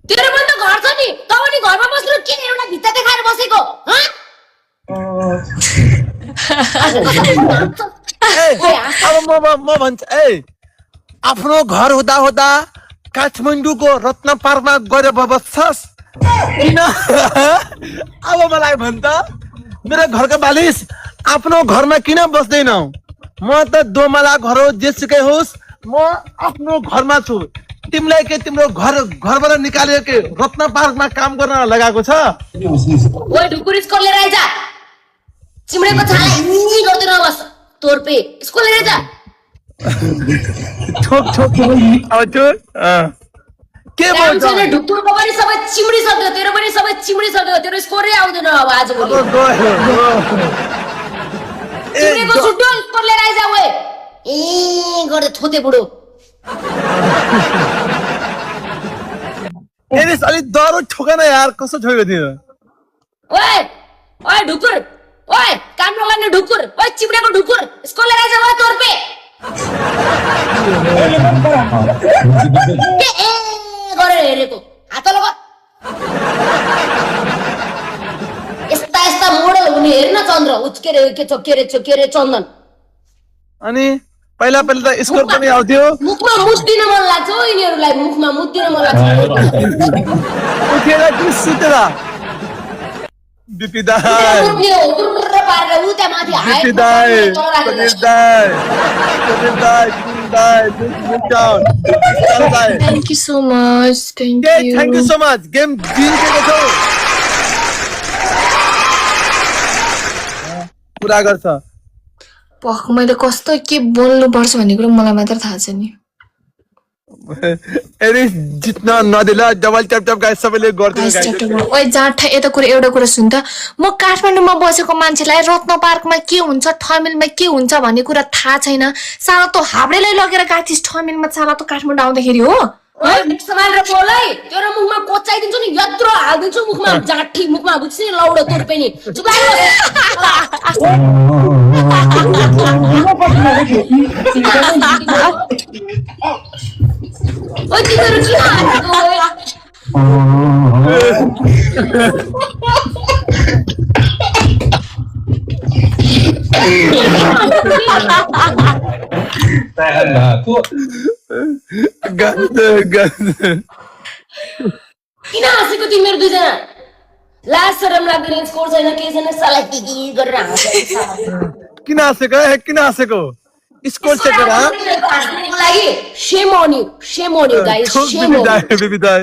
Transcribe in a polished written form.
तेरो पनि त घर छ नि तँ पनि घरमा बस्नु किन एउटा भित्ता देखाएर बसेको अब म भन्छ ए आफ्नो घर हुँदा हुँदा काठमाडौँको रत्न पार्कमा गएर बस्छस् किन अब मलाई भन्छ मेरो घरको मालिस आफ्नो घरमा किन बस्दैनौ म त दोमाला घर हो जेसुकै होस् म आफ्नो घरमा छु तिमीलाई के तिम्रो घरबाट निकालेर के रत्न पार्कमा काम गर्न लगाएको छ ओए ढुकुर स्कुल लिएर आइज चिम्रेको छाला यी गर्दैन बस तोर्पे स्कुल लिएर जा ठोक अब चोर के भन्छ छैन ढुकुरको पनि सबै चिम्रिसक्यो तेरो पनि सबै चिम्रिसक्यो तेरो स्कोरै आउँदैन अब आजभोलि चिम्रेको छुट्टो स्कुल लिएर आइज ओए ए गर्दै थोते बुढो एरिस अलि डरो ठोका न यार कस्तो ठोक्यो तिम्रो ओए ओए ढुकुर ओए काम नगर्ने ढुकुर ओए चिम्रेको ढुकुर स्कुल लिएर आइज ओए तोर्पे ए गरेर हेरेको हात लगा यस्ता मोडल हुने हेर्न चन्द्र उच्केरे के चन्दन अनि पहिला त स्कोर पनि आउँथ्यो मुखमा मुद्दिन मन लाग्छ हो यिनीहरूलाई मुखमा मुद्दिन मन लाग्छ उठेर कि सुतेर बिपी दाइ मुद्दियो दुर्र पारेर उ त्यहाँ माथि हाइट बिपी दाइ Thank you so much. Thank you. Thank you so much game जितेको छौ पुरा गर्छ पख मैले कस्तो के बोल्नु पर्छ भन्ने कुरा मलाई मात्र थाहा छ नि एरिस जित्न नदिला डबल ट्याप गाइस सबैले गर्दिनु गाइस ओइ जाठा एउटा कुरा सुन त म काठमाडौँमा बसेको मान्छेलाई रत्न पार्कमा के हुन्छ ठमेलमा के हुन्छ भन्ने कुरा थाहा छैन साला त हाब्रेलाई लगेर गाथिस ठमेलमा साला त काठमाडौँ आउँदाखेरि हो ओए समाल र बोलै तेरो मुखमा कोचाइदिन्छु नि यत्रो हाल्दिन्छु मुखमा जाठी मुखमा बुझ्छौ नि लौडो तोर्पे नि चुप लाग ओइ तिम्रो के हालेको किन हाँसेको तिमीहरू दुईजना लाज शरम लाग्दैन स्कोर छैन के छैन साला के गरेर किन हाँसेको स्कोर चेक गर लागि shame on you guys, shame on you. बिपी दाइ